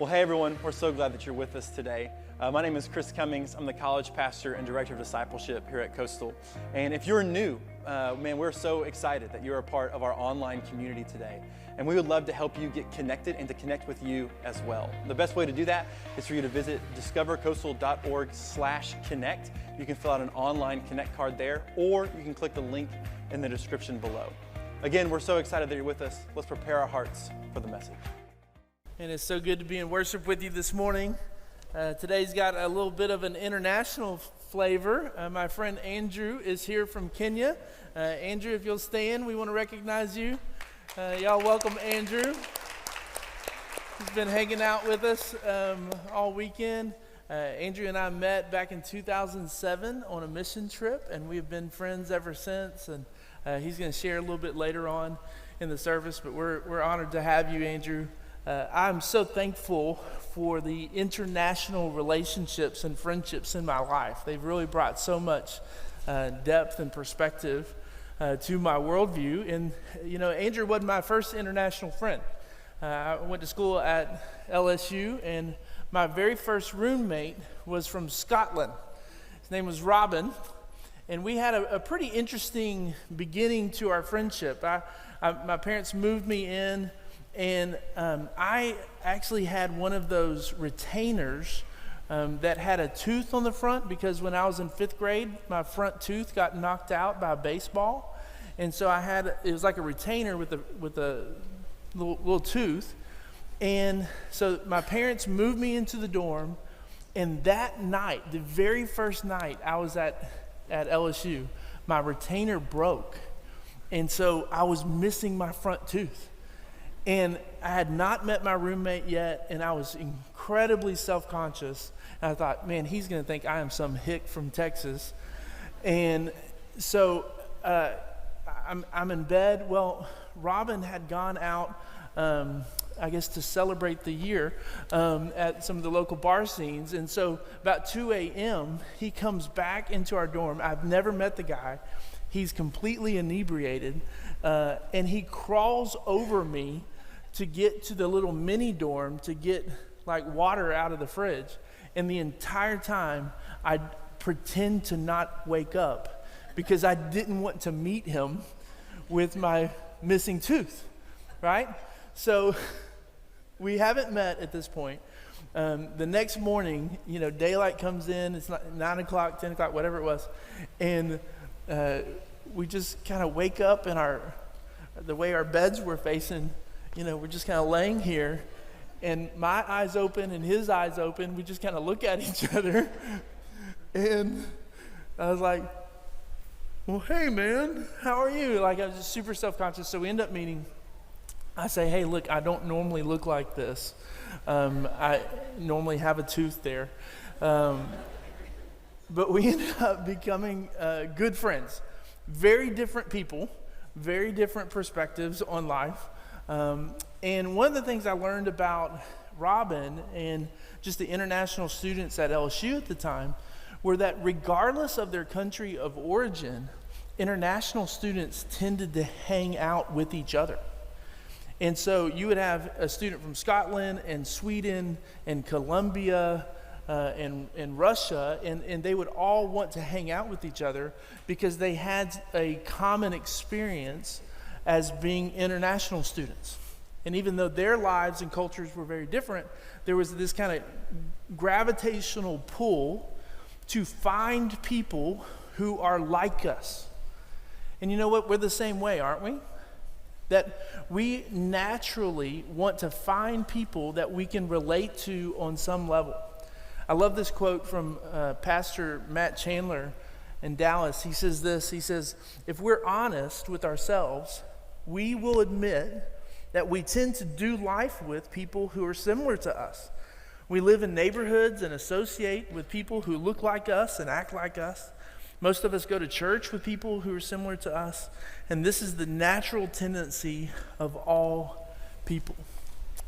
Well, hey everyone, we're so glad that you're with us today. My name is Chris Cummings. I'm the college pastor and director of discipleship here at Coastal. And if you're new, we're so excited that you're a part of our online community today. And we would love to help you get connected and to connect with you as well. The best way to do that is for you to visit discovercoastal.org/connect. You can fill out an online connect card there, or you can click the link in the description below. Again, we're so excited that you're with us. Let's prepare our hearts for the message. And it's so good to be in worship with you this morning. Today's got a little bit of an international flavor. My friend Andrew is here from Kenya. Andrew, if you'll stand, we want to recognize you. Y'all welcome Andrew. He's been hanging out with us all weekend. Andrew and I met back in 2007 on a mission trip, and we've been friends ever since. And he's going to share a little bit later on in the service, but we're honored to have you, Andrew. I'm so thankful for the international relationships and friendships in my life. They've really brought so much depth and perspective to my worldview. And, you know, Andrew wasn't my first international friend. I went to school at LSU, and my very first roommate was from Scotland. His name was Robin, and we had a pretty interesting beginning to our friendship. My parents moved me in, and I actually had one of those retainers that had a tooth on the front, because when I was in 5th grade, my front tooth got knocked out by a baseball. And so it was like a retainer with a little tooth. And so my parents moved me into the dorm, and that night, the very first night I was at LSU, my retainer broke. And so I was missing my front tooth. And I had not met my roommate yet, and I was incredibly self-conscious. And I thought, man, he's going to think I am some hick from Texas. And so I'm in bed. Well, Robin had gone out, I guess, to celebrate the year at some of the local bar scenes. And so about 2 a.m., he comes back into our dorm. I've never met the guy. He's completely inebriated, and he crawls over me to get to the little mini dorm to get like water out of the fridge. And the entire time I pretend to not wake up because I didn't want to meet him with my missing tooth, right? So we haven't met at this point. The next morning, you know, daylight comes in, it's 9 o'clock, 10 o'clock, whatever it was. And we just kind of wake up, and the way our beds were facing, you know, we're just kind of laying here, and my eyes open and his eyes open. We just kind of look at each other, and I was like, well, hey, man, how are you? Like, I was just super self-conscious. So we end up meeting. I say, hey, look, I don't normally look like this. I normally have a tooth there. But we ended up becoming good friends. Very different people, very different perspectives on life. And one of the things I learned about Robin and just the international students at LSU at the time were that regardless of their country of origin, international students tended to hang out with each other. And so you would have a student from Scotland and Sweden and Colombia and Russia, and they would all want to hang out with each other because they had a common experience as being international students. And even though their lives and cultures were very different, there was this kind of gravitational pull to find people who are like us. And you know what? We're the same way, aren't we? That we naturally want to find people that we can relate to on some level. I love this quote from Pastor Matt Chandler in Dallas. He says this, he says, if we're honest with ourselves, we will admit that we tend to do life with people who are similar to us. We live in neighborhoods and associate with people who look like us and act like us. Most of us go to church with people who are similar to us, and this is the natural tendency of all people.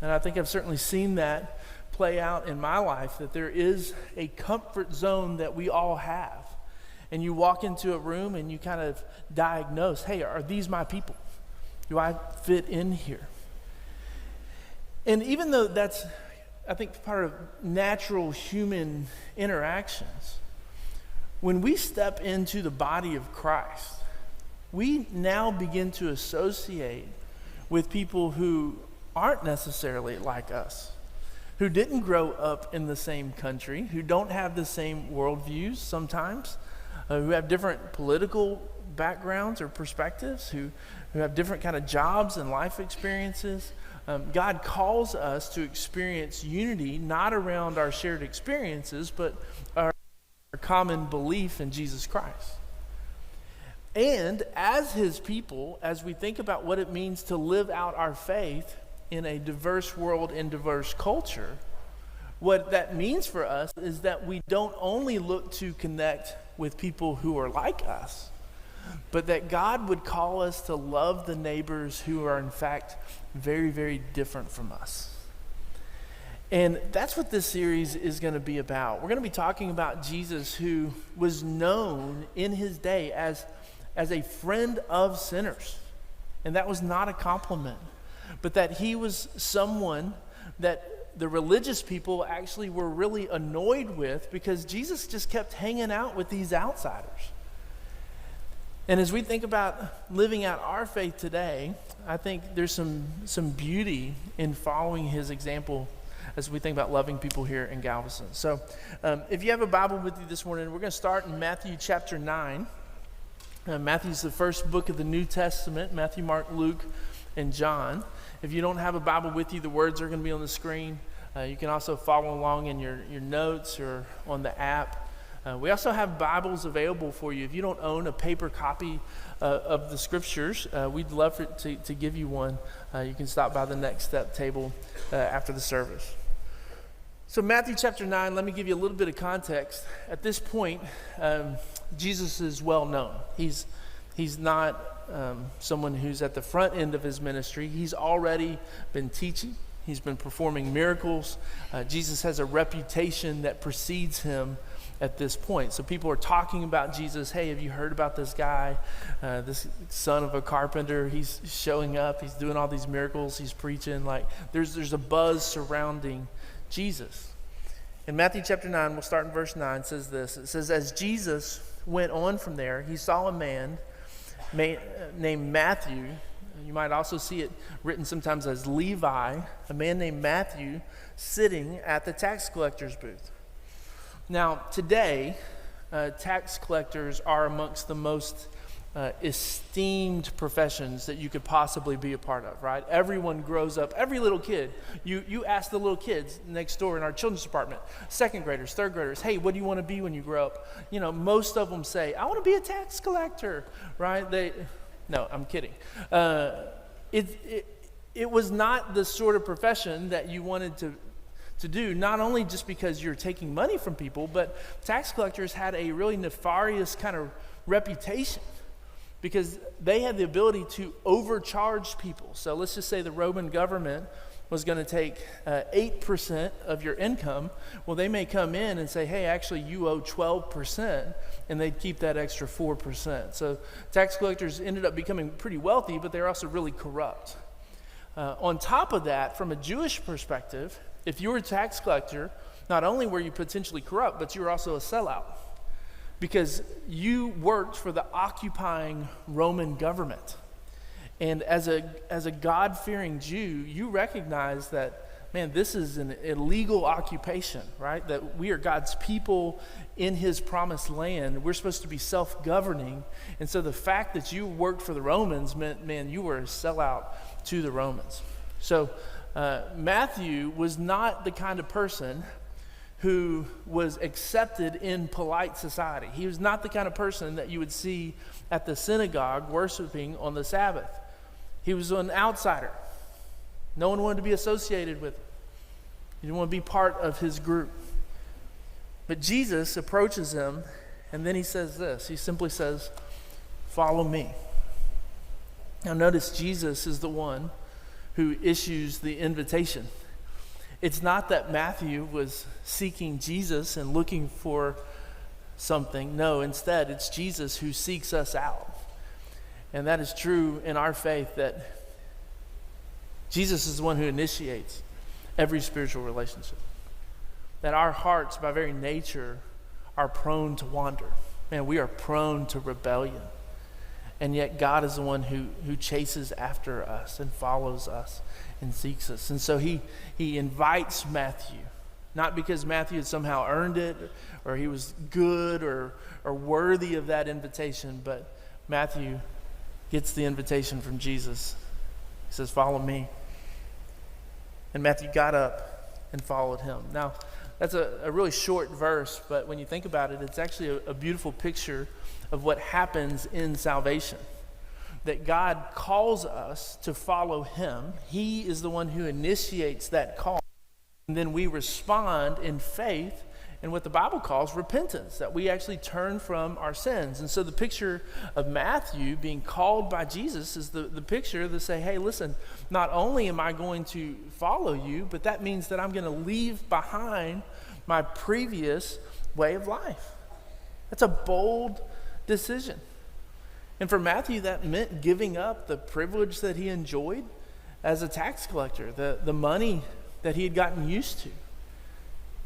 And I think I've certainly seen that play out in my life, that there is a comfort zone that we all have. And you walk into a room and you kind of diagnose, hey, are these my people? Do I fit in here? And even though that's I think, part of natural human interactions. When we step into the body of Christ, we now begin to associate with people who aren't necessarily like us, who didn't grow up in the same country, who don't have the same worldviews sometimes, who have different political backgrounds or perspectives, who have different kind of jobs and life experiences. God calls us to experience unity, not around our shared experiences, but our common belief in Jesus Christ. And as his people, as we think about what it means to live out our faith in a diverse world and diverse culture, what that means for us is that we don't only look to connect with people who are like us, but that God would call us to love the neighbors who are in fact very, very different from us. And that's what this series is going to be about. We're going to be talking about Jesus, who was known in his day as a friend of sinners. And that was not a compliment, but that he was someone that the religious people actually were really annoyed with, because Jesus just kept hanging out with these outsiders. And as we think about living out our faith today, I think there's some beauty in following his example as we think about loving people here in Galveston. So if you have a Bible with you this morning, we're going to start in Matthew chapter 9. Matthew's the first book of the New Testament: Matthew, Mark, Luke, and John. If you don't have a Bible with you, the words are going to be on the screen. You can also follow along in your notes or on the app. We also have Bibles available for you. If you don't own a paper copy of the scriptures, we'd love to give you one. You can stop by the Next Step table after the service. So Matthew chapter 9, let me give you a little bit of context. At this point, Jesus is well known. He's not someone who's at the front end of his ministry. He's already been teaching. He's been performing miracles. Jesus has a reputation that precedes him at this point. So people are talking about Jesus. Hey, have you heard about this guy, this son of a carpenter? He's showing up. He's doing all these miracles. He's preaching. Like there's a buzz surrounding Jesus. In Matthew chapter 9, we'll start in verse 9, says this. It says, as Jesus went on from there, he saw a man named Matthew. You might also see it written sometimes as Levi, a man named Matthew, sitting at the tax collector's booth. Now, today, tax collectors are amongst the most esteemed professions that you could possibly be a part of, right? Everyone grows up, every little kid, you ask the little kids next door in our children's department, second graders, third graders, hey, what do you want to be when you grow up? You know, most of them say, I want to be a tax collector, right? No, I'm kidding. It was not the sort of profession that you wanted to do, not only just because you're taking money from people, but tax collectors had a really nefarious kind of reputation because they had the ability to overcharge people. So let's just say the Roman government was going to take 8% of your income. Well, they may come in and say, hey, actually you owe 12%, and they'd keep that extra 4%. So tax collectors ended up becoming pretty wealthy, but they're also really corrupt. On top of that, from a Jewish perspective, if you were a tax collector, not only were you potentially corrupt, but you were also a sellout because you worked for the occupying Roman government. And as a God-fearing Jew, you recognize that, man, this is an illegal occupation, right? That we are God's people in his promised land. We're supposed to be self-governing. And so the fact that you worked for the Romans meant, man, you were a sellout to the Romans. So Matthew was not the kind of person who was accepted in polite society. He was not the kind of person that you would see at the synagogue worshiping on the Sabbath. He was an outsider. No one wanted to be associated with him. He didn't want to be part of his group. But Jesus approaches him, and then he says this. He simply says, follow me. Now notice Jesus is the one who issues the invitation. It's not that Matthew was seeking Jesus and looking for something. No, instead, it's Jesus who seeks us out. And that is true in our faith, that Jesus is the one who initiates. every spiritual relationship. That our hearts, by very nature, are prone to wander. Man, we are prone to rebellion. And yet God is the one who chases after us and follows us and seeks us. And so he invites Matthew, not because Matthew had somehow earned it or he was good or worthy of that invitation, but Matthew gets the invitation from Jesus. He says, follow me. And Matthew got up and followed him. Now, that's a really short verse, but when you think about it, it's actually a beautiful picture of what happens in salvation. That God calls us to follow him. He is the one who initiates that call. And then we respond in faith and what the Bible calls repentance, that we actually turn from our sins. And so the picture of Matthew being called by Jesus is the picture to say, hey, listen, not only am I going to follow you, but that means that I'm going to leave behind my previous way of life. That's a bold decision. And for Matthew, that meant giving up the privilege that he enjoyed as a tax collector, the money that he had gotten used to.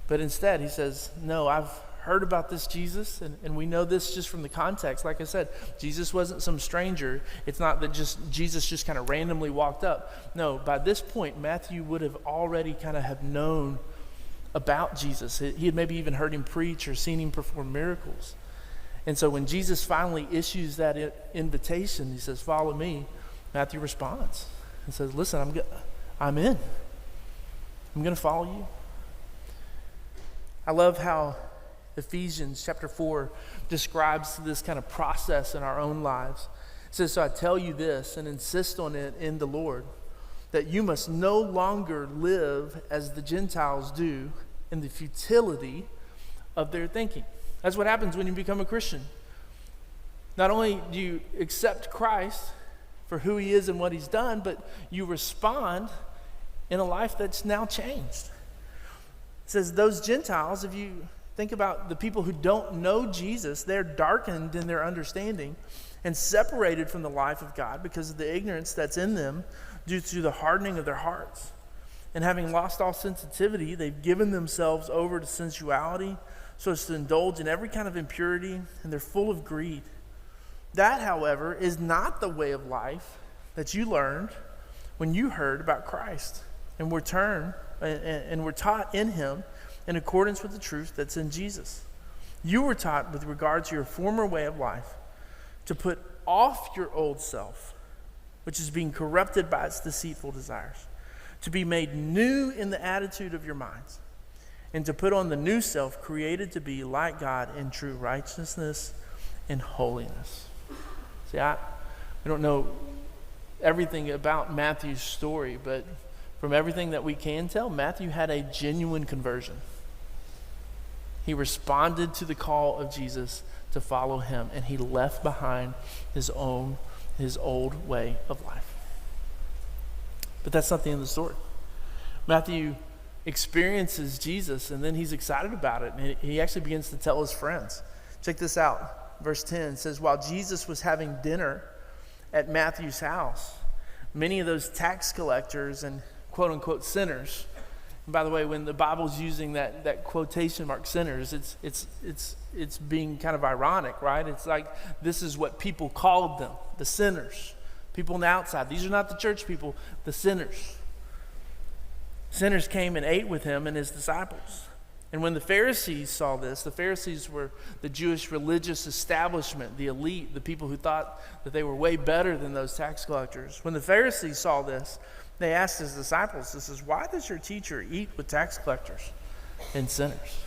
But instead, he says, no, I've heard about this Jesus, and we know this just from the context. Like I said, Jesus wasn't some stranger. It's not that Jesus just kind of randomly walked up. No, by this point, Matthew would have already kind of have known about Jesus. He had maybe even heard him preach or seen him perform miracles. And so when Jesus finally issues that invitation, he says, follow me, Matthew responds and says, listen, I'm in. I'm going to follow you. I love how Ephesians chapter 4 describes this kind of process in our own lives. It says, so I tell you this and insist on it in the Lord, that you must no longer live as the Gentiles do in the futility of their thinking. That's what happens when you become a Christian. Not only do you accept Christ for who he is and what he's done, but you respond in a life that's now changed. It says those Gentiles, if you think about the people who don't know Jesus, they're darkened in their understanding and separated from the life of God because of the ignorance that's in them due to the hardening of their hearts. And having lost all sensitivity, they've given themselves over to sensuality so as to indulge in every kind of impurity, and they're full of greed. That, however, is not the way of life that you learned when you heard about Christ and were taught in him in accordance with the truth that's in Jesus. You were taught with regard to your former way of life to put off your old self, which is being corrupted by its deceitful desires, to be made new in the attitude of your minds, and to put on the new self created to be like God in true righteousness and holiness. See, I don't know everything about Matthew's story, but from everything that we can tell, Matthew had a genuine conversion. He responded to the call of Jesus to follow him, and he left behind his old way of life. But that's not the end of the story. Matthew experiences Jesus, and then he's excited about it, and he actually begins to tell his friends. Check this out. Verse 10 says, while Jesus was having dinner at Matthew's house, many of those tax collectors and quote-unquote sinners, and by the way, when the Bible's using that quotation mark sinners, it's being kind of ironic, right? It's like this is what people called them, the sinners, people on the outside. These are not the church people, the sinners. Sinners came and ate with him and his disciples. And when the Pharisees saw this, the Pharisees were the Jewish religious establishment, the elite, the people who thought that they were way better than those tax collectors. When the Pharisees saw this, they asked his disciples, this is, why does your teacher eat with tax collectors and sinners?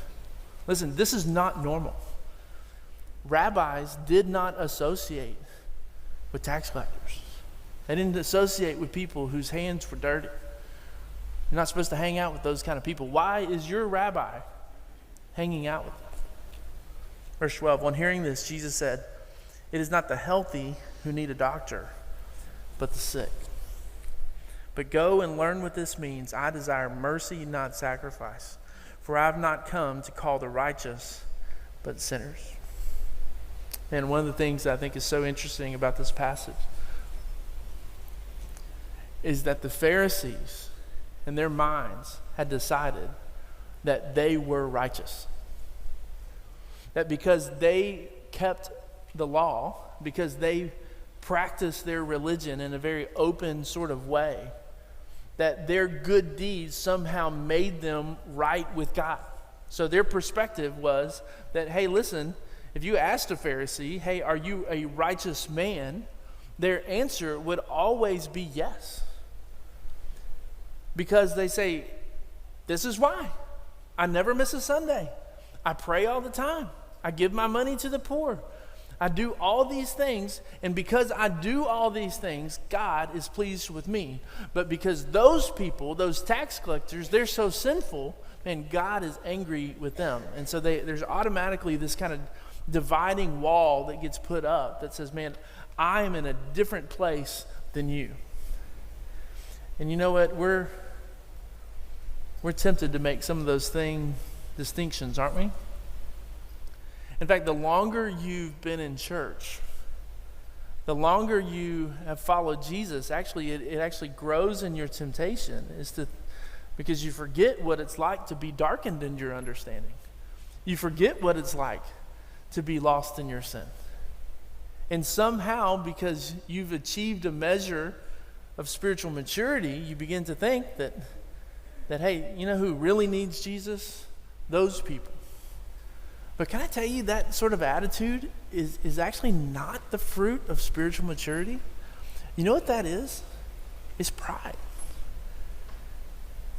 Listen, this is not normal. Rabbis did not associate with tax collectors. They didn't associate with people whose hands were dirty. You're not supposed to hang out with those kind of people. Why is your rabbi hanging out with them? Verse 12, on hearing this, Jesus said, it is not the healthy who need a doctor, but the sick. But go and learn what this means. I desire mercy, not sacrifice. For I have not come to call the righteous, but sinners. And one of the things that I think is so interesting about this passage is that the Pharisees and their minds had decided that they were righteous. That because they kept the law, because they practiced their religion in a very open sort of way, that their good deeds somehow made them right with God. So their perspective was that, hey, listen, if you asked a Pharisee, hey, are you a righteous man? Their answer would always be yes. Because they say, this is why. I never miss a Sunday. I pray all the time. I give my money to the poor. I do all these things, and because I do all these things, God is pleased with me. But because those people, those tax collectors, they're so sinful, man, God is angry with them. And so there's automatically this kind of dividing wall that gets put up that says, man, I am in a different place than you. And you know what? We're tempted to make some of those distinctions, aren't we? In fact, the longer you've been in church, the longer you have followed Jesus, actually, it actually grows in your temptation because you forget what it's like to be darkened in your understanding. You forget what it's like to be lost in your sin. And somehow, because you've achieved a measure of spiritual maturity, you begin to think that hey, you know who really needs Jesus? Those people. But can I tell you that sort of attitude is actually not the fruit of spiritual maturity? You know what that is? It's pride.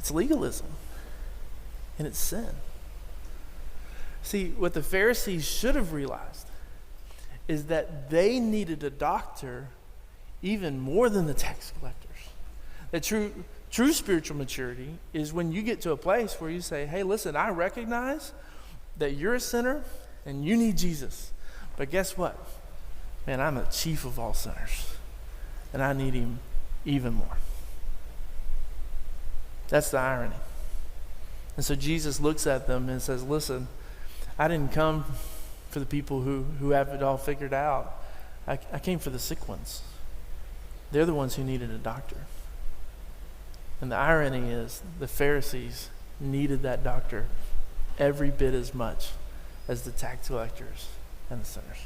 It's legalism. And it's sin. See, what the Pharisees should have realized is that they needed a doctor even more than the tax collectors. That true spiritual maturity is when you get to a place where you say, hey, listen, I recognize that you're a sinner and you need Jesus. But guess what? Man, I'm the chief of all sinners, and I need him even more. That's the irony. And so Jesus looks at them and says, listen, I didn't come for the people who have it all figured out. I came for the sick ones. They're the ones who needed a doctor. And the irony is the Pharisees needed that doctor every bit as much as the tax collectors and the sinners.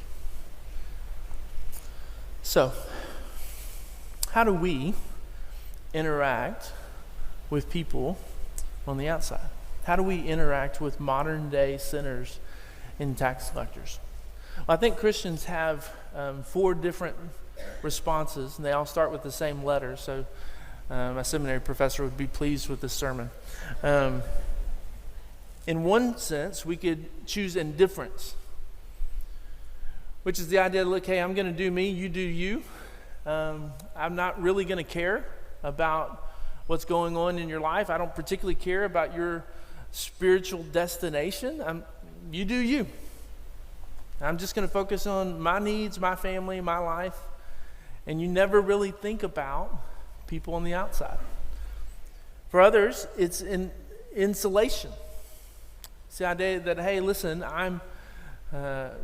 So, how do we interact with people on the outside? How do we interact with modern day sinners and tax collectors? Well, I think Christians have 4 different responses, and they all start with the same letter. So my seminary professor would be pleased with this sermon. In one sense, we could choose indifference, which is the idea, look, hey, I'm going to do me, you do you. I'm not really going to care about what's going on in your life. I don't particularly care about your spiritual destination. You do you. I'm just going to focus on my needs, my family, my life. And you never really think about people on the outside. For others, it's insulation. It's the idea that, hey, listen, I'm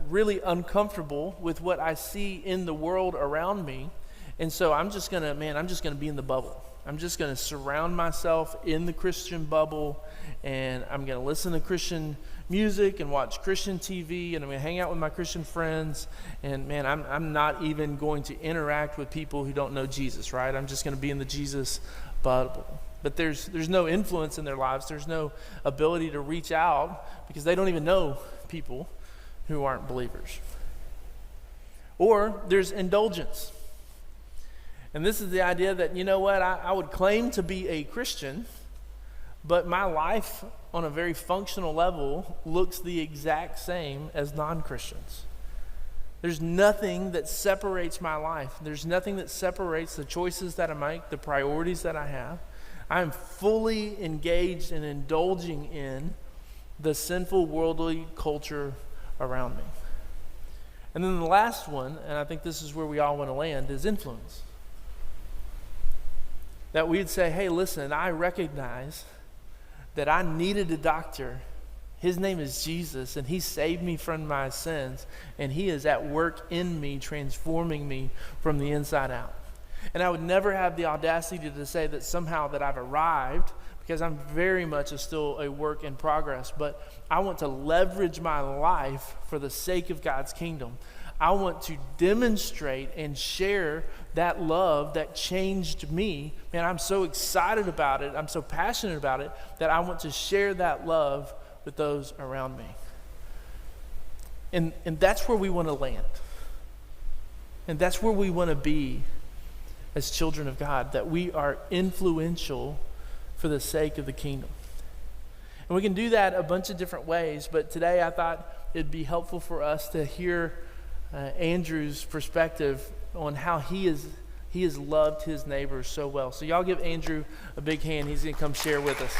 really uncomfortable with what I see in the world around me. And so I'm just going to be in the bubble. I'm just going to surround myself in the Christian bubble, and I'm going to listen to Christian music and watch Christian TV, and I'm going to hang out with my Christian friends. And man, I'm not even going to interact with people who don't know Jesus, right? I'm just going to be in the Jesus bubble. But there's no influence in their lives. There's no ability to reach out because they don't even know people who aren't believers. Or there's indulgence. And this is the idea that, you know what, I would claim to be a Christian, but my life on a very functional level looks the exact same as non-Christians. There's nothing that separates my life. There's nothing that separates the choices that I make, the priorities that I have. I'm fully engaged in indulging in the sinful worldly culture around me. And then the last one, and I think this is where we all want to land, is influence. That we'd say, hey, listen, I recognize that I needed a doctor. His name is Jesus, and he saved me from my sins, and he is at work in me, transforming me from the inside out. And I would never have the audacity to say that somehow that I've arrived, because I'm very much still a work in progress. But I want to leverage my life for the sake of God's kingdom. I want to demonstrate and share that love that changed me. Man, I'm so excited about it. I'm so passionate about it that I want to share that love with those around me. And that's where we want to land. And that's where we want to be as children of God, that we are influential for the sake of the kingdom. And we can do that a bunch of different ways, but today I thought it'd be helpful for us to hear Andrew's perspective on how he has loved his neighbors so well. So y'all give Andrew a big hand. He's going to come share with us.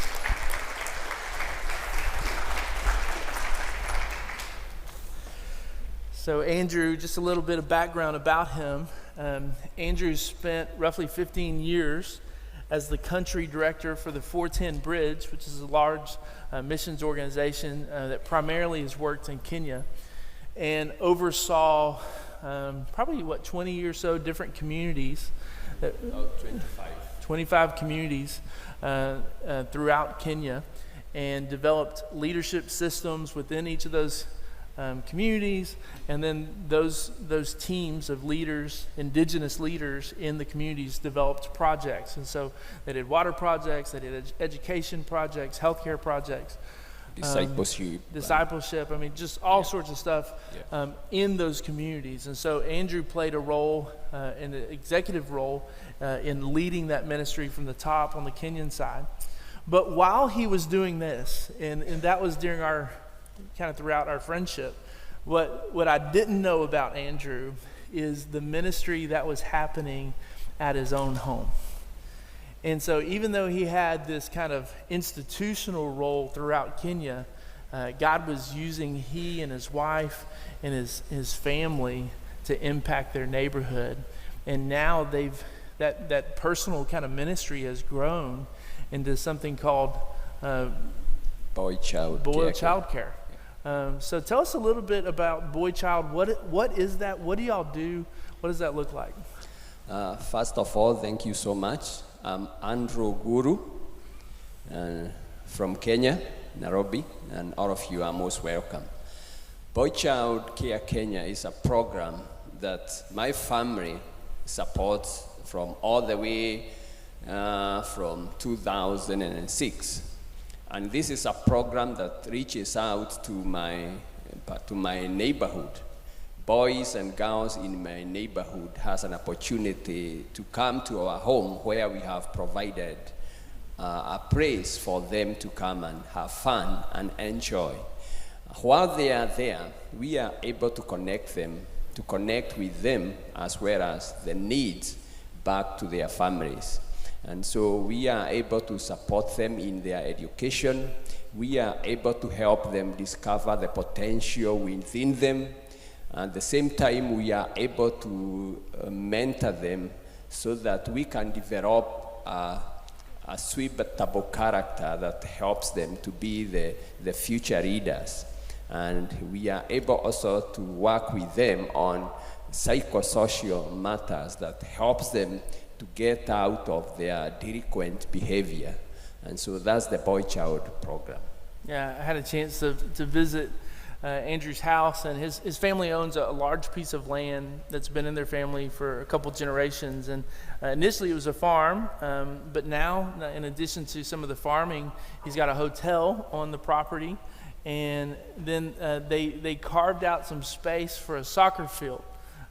So Andrew, just a little bit of background about him. Andrew spent roughly 15 years as the country director for the 410 Bridge, which is a large missions organization that primarily has worked in Kenya, and oversaw probably 20 or so different communities. 25 communities throughout Kenya, and developed leadership systems within each of those communities, and then those teams of leaders, indigenous leaders in the communities, developed projects. And so they did water projects, they did education projects, healthcare projects, discipleship. I mean, just all sorts of stuff in those communities. And so Andrew played a role, an executive role, in leading that ministry from the top on the Kenyan side. But while he was doing this, and that was during our kind of throughout our friendship, what I didn't know about Andrew is the ministry that was happening at his own home. And so even though he had this kind of institutional role throughout Kenya, God was using he and his wife and his family to impact their neighborhood. And now that personal kind of ministry has grown into something called Boy Child Care. So tell us a little bit about Boy Child. What is that? What do y'all do? What does that look like? First of all, thank you so much. I'm Andrew Guru from Kenya, Nairobi, and all of you are most welcome. Boy Child Care Kenya is a program that my family supports from all the way from 2006. And this is a program that reaches out to my neighborhood. Boys and girls in my neighborhood has an opportunity to come to our home where we have provided a place for them to come and have fun and enjoy. While they are there, we are able to connect with them as well as the needs back to their families. And so we are able to support them in their education. We are able to help them discover the potential within them. At the same time, we are able to mentor them so that we can develop a suitable character that helps them to be the future leaders. And we are able also to work with them on psychosocial matters that helps them to get out of their delinquent behavior. And so that's the Boy Child program. Yeah, I had a chance to visit Andrew's house, and his family owns a large piece of land that's been in their family for a couple generations. And initially it was a farm, but now, in addition to some of the farming, he's got a hotel on the property. And then they carved out some space for a soccer field.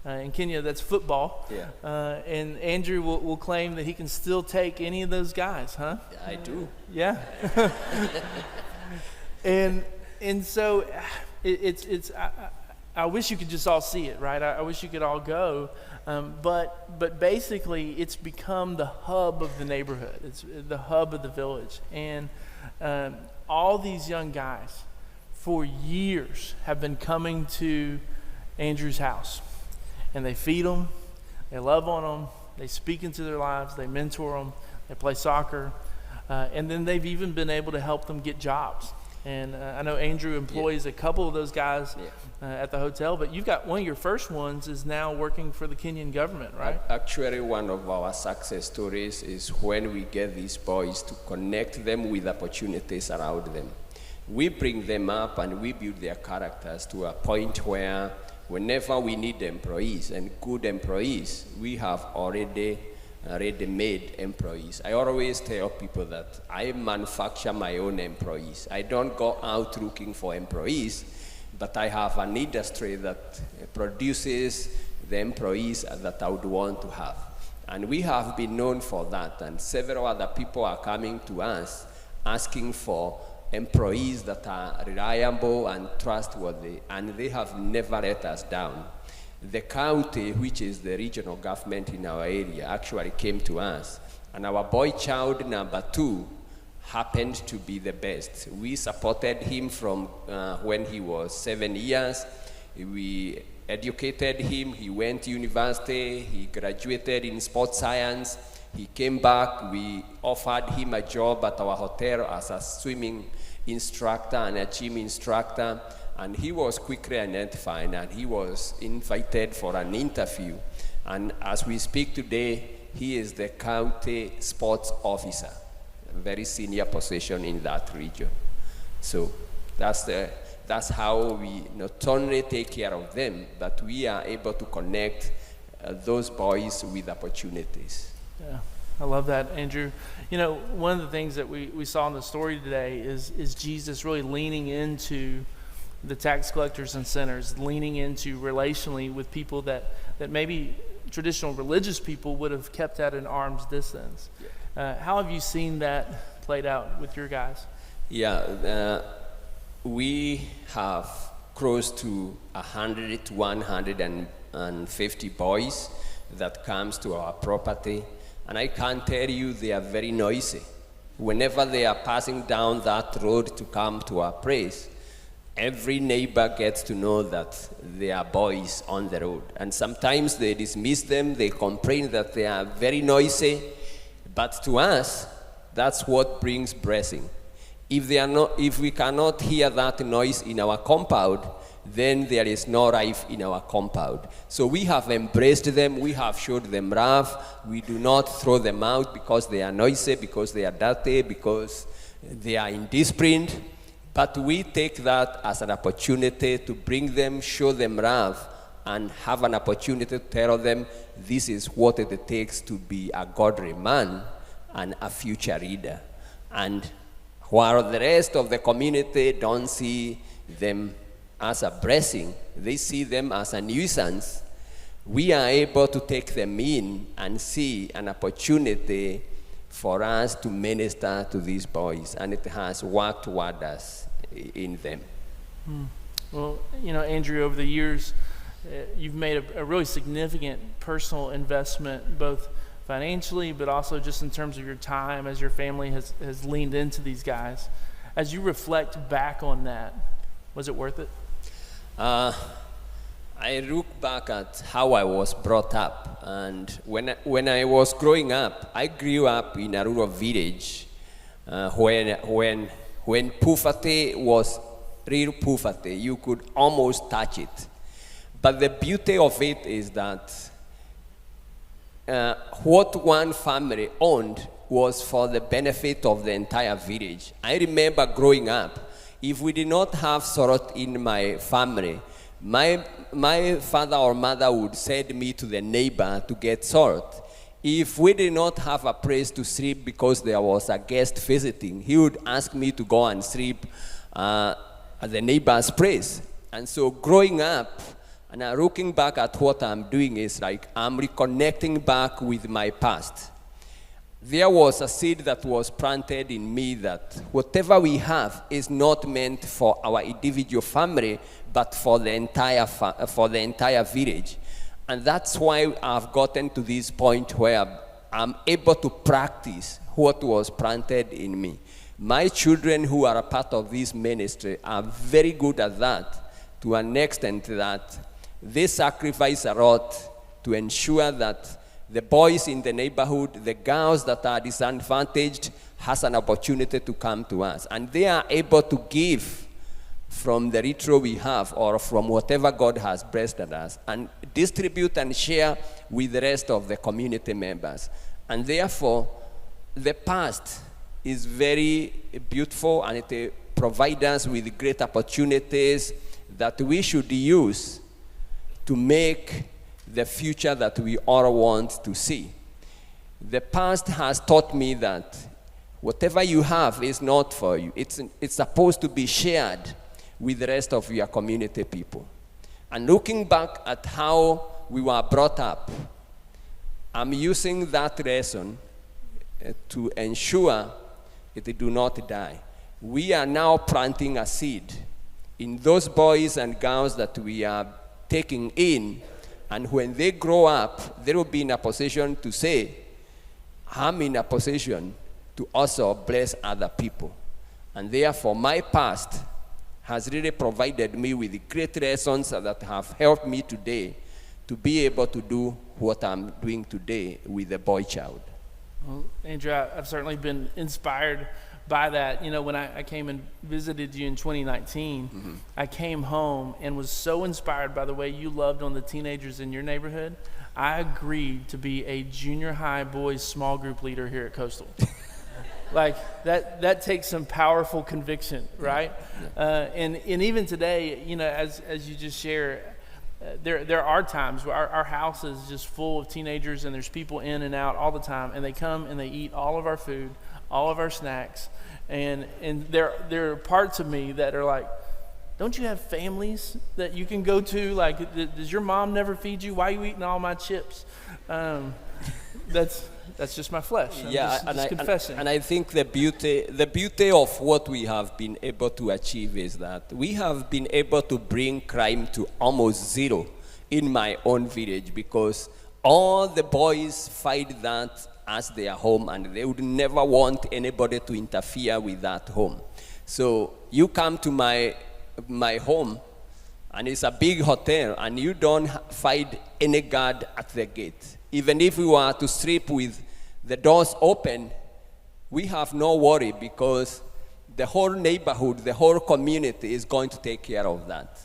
In Kenya, that's football. Yeah. And Andrew will claim that he can still take any of those guys, huh? I do. Yeah. and so it's I wish you could just all see it, right? I wish you could all go. But basically, it's become the hub of the neighborhood. It's the hub of the village. And all these young guys, for years, have been coming to Andrew's house. And they feed them, they love on them, they speak into their lives, they mentor them, they play soccer, and then they've even been able to help them get jobs And I know Andrew employs a couple of those guys at the hotel, but you've got one of your first ones is now working for the Kenyan government, right? Actually, one of our success stories is when we get these boys to connect them with opportunities around them. We bring them up and we build their characters to a point where whenever we need employees and good employees, we have already ready-made employees. I always tell people that I manufacture my own employees. I don't go out looking for employees, but I have an industry that produces the employees that I would want to have. And we have been known for that, and several other people are coming to us asking for employees that are reliable and trustworthy, and they have never let us down. The county, which is the regional government in our area, actually came to us, and our boy child number 2 happened to be the best. We supported him from when he was 7 years. We educated him. He went to university. He graduated in sports science. He came back. We offered him a job at our hotel as a swimming instructor and a gym instructor. And he was quickly identified, and he was invited for an interview. And as we speak today, he is the county sports officer, a very senior position in that region. So that's how we not only take care of them, but we are able to connect those boys with opportunities. Yeah, I love that, Andrew. You know, one of the things that we saw in the story today is Jesus really leaning into the tax collectors and sinners, leaning into relationally with people that maybe traditional religious people would have kept at an arm's distance. How have you seen that played out with your guys? Yeah, we have close to 100 to 150 boys that comes to our property, and I can tell you they are very noisy. Whenever they are passing down that road to come to our place, every neighbor gets to know that there are boys on the road. And sometimes they dismiss them, they complain that they are very noisy, but to us, that's what brings blessing. If we cannot hear that noise in our compound, then there is no life in our compound. So we have embraced them, we have showed them love, we do not throw them out because they are noisy, because they are dirty, because they are indisciplined. But we take that as an opportunity to bring them, show them love, and have an opportunity to tell them this is what it takes to be a godly man and a future leader. And while the rest of the community don't see them as a blessing, they see them as a nuisance, we are able to take them in and see an opportunity for us to minister to these boys, and it has worked wonders in them. Well, you know, Andrew, over the years, you've made a really significant personal investment, both financially, but also just in terms of your time as your family has leaned into these guys. As you reflect back on that, was it worth it? I look back at how I was brought up, and when I was growing up, I grew up in a rural village when poverty was real poverty. You could almost touch it. But the beauty of it is that what one family owned was for the benefit of the entire village. I remember growing up, if we did not have salt in my family, my father or mother would send me to the neighbor to get salt. If we did not have a place to sleep because there was a guest visiting, he would ask me to go and sleep at the neighbor's place. And so growing up, and looking back at what I'm doing is like I'm reconnecting back with my past. There was a seed that was planted in me that whatever we have is not meant for our individual family, but for the entire village. And that's why I've gotten to this point where I'm able to practice what was planted in me. My children who are a part of this ministry are very good at that, to an extent that they sacrifice a lot to ensure that the boys in the neighborhood, the girls that are disadvantaged, has an opportunity to come to us. And they are able to give from the retro we have or from whatever God has blessed us and distribute and share with the rest of the community members. And therefore, the past is very beautiful, and it provides us with great opportunities that we should use to make the future that we all want to see. The past has taught me that whatever you have is not for you. It's supposed to be shared with the rest of your community people. And looking back at how we were brought up, I'm using that lesson to ensure it do not die. We are now planting a seed in those boys and girls that we are taking in, and when they grow up, they will be in a position to say, I'm in a position to also bless other people. And therefore, my past has really provided me with great lessons that have helped me today to be able to do what I'm doing today with the boy child. Well, Andrew, I've certainly been inspired by that. You know, when I came and visited you in 2019, I came home and was so inspired by the way you loved on the teenagers in your neighborhood. I agreed to be a junior high boys small group leader here at Coastal. Like, that takes some powerful conviction, right? And even today, you know, as you just share, there are times where our house is just full of teenagers, and there's people in and out all the time, and they come and they eat all of our food, all of our snacks, and there are parts of me that are like, don't you have families that you can go to? Like, does your mom never feed you? Why are you eating all my chips? That's just my flesh. I'm just confessing. And I think the beauty of what we have been able to achieve is that we have been able to bring crime to almost zero in my own village, because all the boys find that as their home, and they would never want anybody to interfere with that home. So you come to my home, and it's a big hotel, and you don't find any guard at the gate. Even if we were to sleep with the doors open, we have no worry, because the whole neighborhood, the whole community is going to take care of that.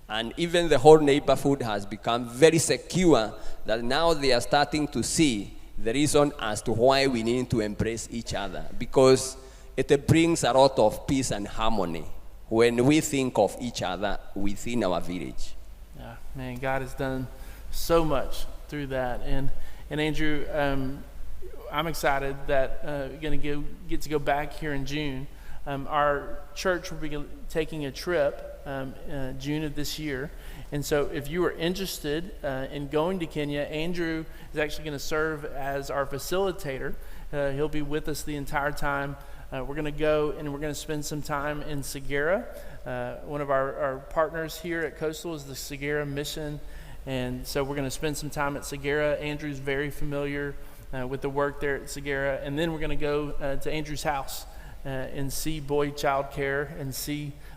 And even the whole neighborhood has become very secure, that now they are starting to see the reason as to why we need to embrace each other, because it brings a lot of peace and harmony when we think of each other within our village. Yeah, man, God has done so much through that. And Andrew, I'm excited that we're going to get to go back here in June. Our church will be taking a trip June of this year. And so if you are interested in going to Kenya, Andrew is actually going to serve as our facilitator. He'll be with us the entire time. We're going to go and we're going to spend some time in Segera. One of our partners here at Coastal is the Segera Mission. And so we're going to spend some time at Segera. Andrew's very familiar with the work there at Segera. And then we're going to go to Andrew's house and see boy child care and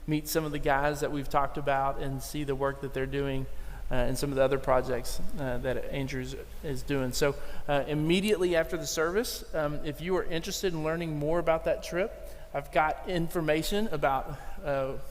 meet some of the guys that we've talked about and see the work that they're doing and some of the other projects that Andrew is doing. So immediately after the service, if you are interested in learning more about that trip, I've got information about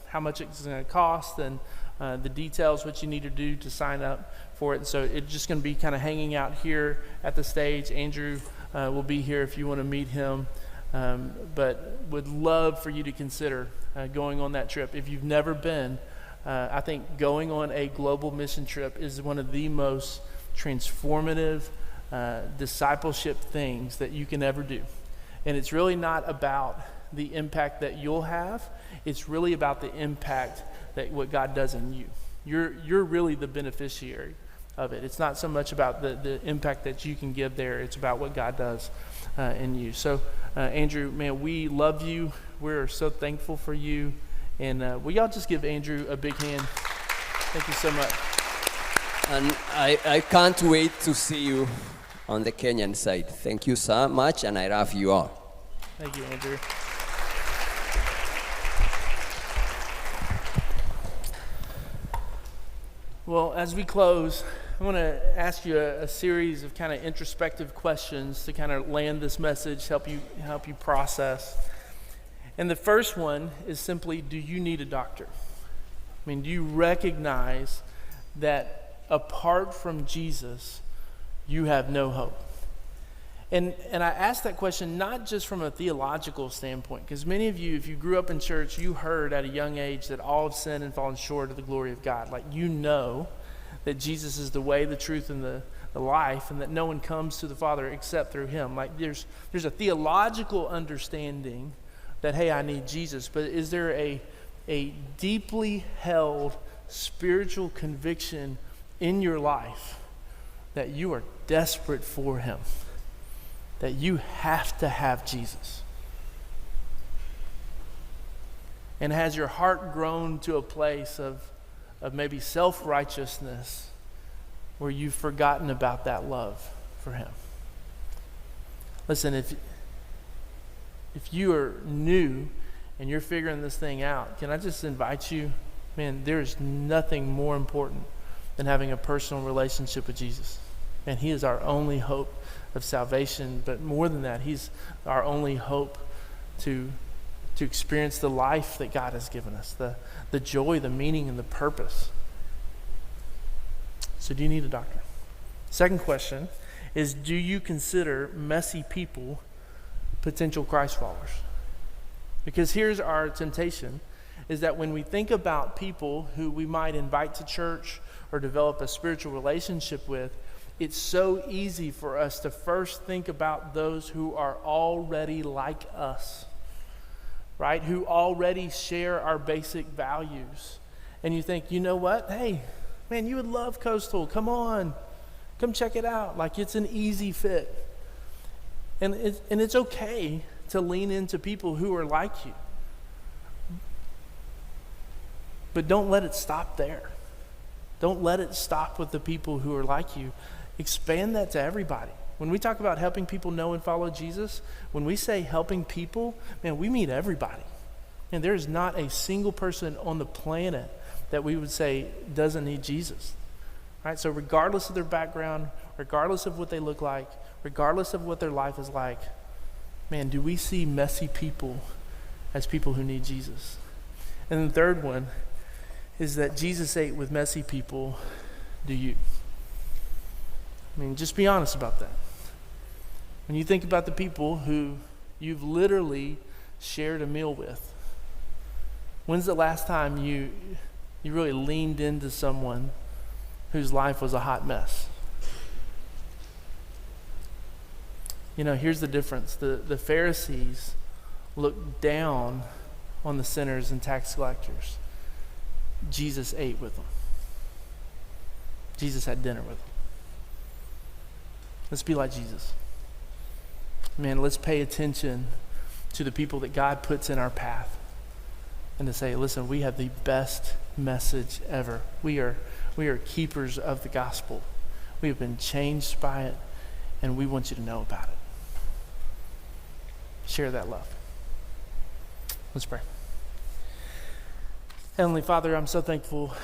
how much it's going to cost and the details, what you need to do to sign up for it. And so it's just going to be kind of hanging out here at the stage. Andrew will be here if you want to meet him. But would love for you to consider going on that trip. If you've never been, I think going on a global mission trip is one of the most transformative discipleship things that you can ever do. And it's really not about the impact that you'll have. It's really about the impact that what God does in you. You're really the beneficiary of it. It's not so much about the impact that you can give there. It's about what God does in you. So Andrew, man, we love you. We're so thankful for you. And will y'all just give Andrew a big hand? Thank you so much. And I can't wait to see you on the Kenyan side. Thank you so much, and I love you all. Thank you, Andrew. Well, as we close, I want to ask you a series of kind of introspective questions to kind of land this message, help you process. And the first one is simply, do you need a doctor? I mean, do you recognize that apart from Jesus, you have no hope? And I ask that question not just from a theological standpoint, because many of you, if you grew up in church, you heard at a young age that all have sinned and fallen short of the glory of God. Like, you know that Jesus is the way, the truth, and the life, and that no one comes to the Father except through him. Like, there's a theological understanding that, hey, I need Jesus. But is there a deeply held spiritual conviction in your life that you are desperate for him? That you have to have Jesus? And has your heart grown to a place of maybe self-righteousness where you've forgotten about that love for him? Listen, if you are new and you're figuring this thing out, can I just invite you, man, there is nothing more important than having a personal relationship with Jesus. And he is our only hope of salvation, but more than that, he's our only hope to experience the life that God has given us, the joy, the meaning, and the purpose. So do you need a doctor? Second question is, do you consider messy people potential Christ followers? Because here's our temptation, is that when we think about people who we might invite to church or develop a spiritual relationship with, it's so easy for us to first think about those who are already like us, right? Who already share our basic values. And you think, you know what? Hey, man, you would love Coastal. Come on. Come check it out. Like, it's an easy fit. And it's okay to lean into people who are like you. But don't let it stop there. Don't let it stop with the people who are like you. Expand that to everybody. When we talk about helping people know and follow Jesus, when we say helping people, man, we mean everybody. And there's not a single person on the planet that we would say doesn't need Jesus. Right? So regardless of their background, regardless of what they look like, regardless of what their life is like, man, do we see messy people as people who need Jesus? And the third one is that Jesus ate with messy people. Do you? I mean, just be honest about that. When you think about the people who you've literally shared a meal with, when's the last time you really leaned into someone whose life was a hot mess? You know, here's the difference. The Pharisees looked down on the sinners and tax collectors. Jesus ate with them. Jesus had dinner with them. Let's be like Jesus. Man, let's pay attention to the people that God puts in our path. And to say, listen, we have the best message ever. We are keepers of the gospel. We have been changed by it, and we want you to know about it. Share that love. Let's pray. Heavenly Father, I'm so thankful,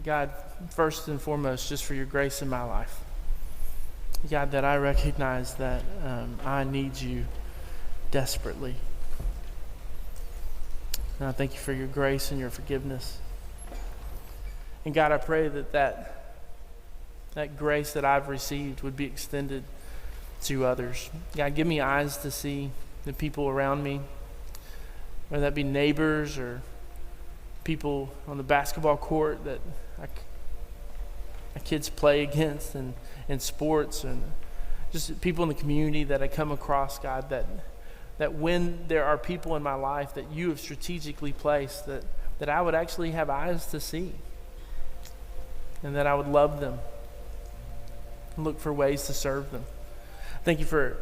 God, first and foremost, just for your grace in my life. God, that I recognize that I need you desperately. And I thank you for your grace and your forgiveness. And God, I pray that grace that I've received would be extended to others. God, give me eyes to see the people around me, whether that be neighbors or people on the basketball court that my kids play against and in sports, and just people in the community that I come across, God, that when there are people in my life that you have strategically placed, that I would actually have eyes to see, and that I would love them and look for ways to serve them. Thank you for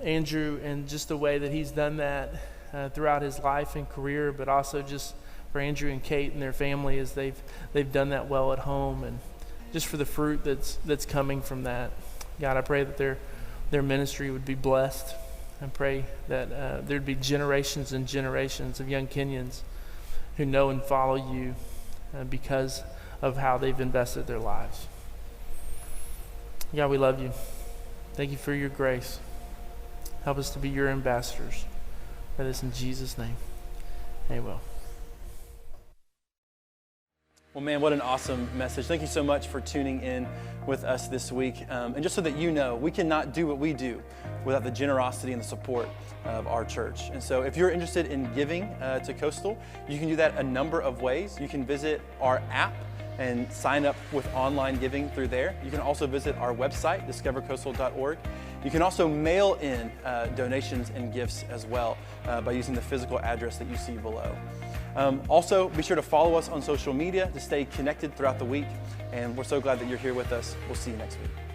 Andrew and just the way that he's done that throughout his life and career, but also just for Andrew and Kate and their family as they've done that well at home, and just for the fruit that's coming from that. God, I pray that their ministry would be blessed. I pray that there'd be generations and generations of young Kenyans who know and follow you because of how they've invested their lives. God, we love you. Thank you for your grace. Help us to be your ambassadors. Pray this in Jesus' name. Amen. Well, man, what an awesome message. Thank you so much for tuning in with us this week. And just so that you know, we cannot do what we do without the generosity and the support of our church. And so if you're interested in giving to Coastal, you can do that a number of ways. You can visit our app and sign up with online giving through there. You can also visit our website, discovercoastal.org. You can also mail in donations and gifts as well by using the physical address that you see below. Also, be sure to follow us on social media to stay connected throughout the week. And we're so glad that you're here with us. We'll see you next week.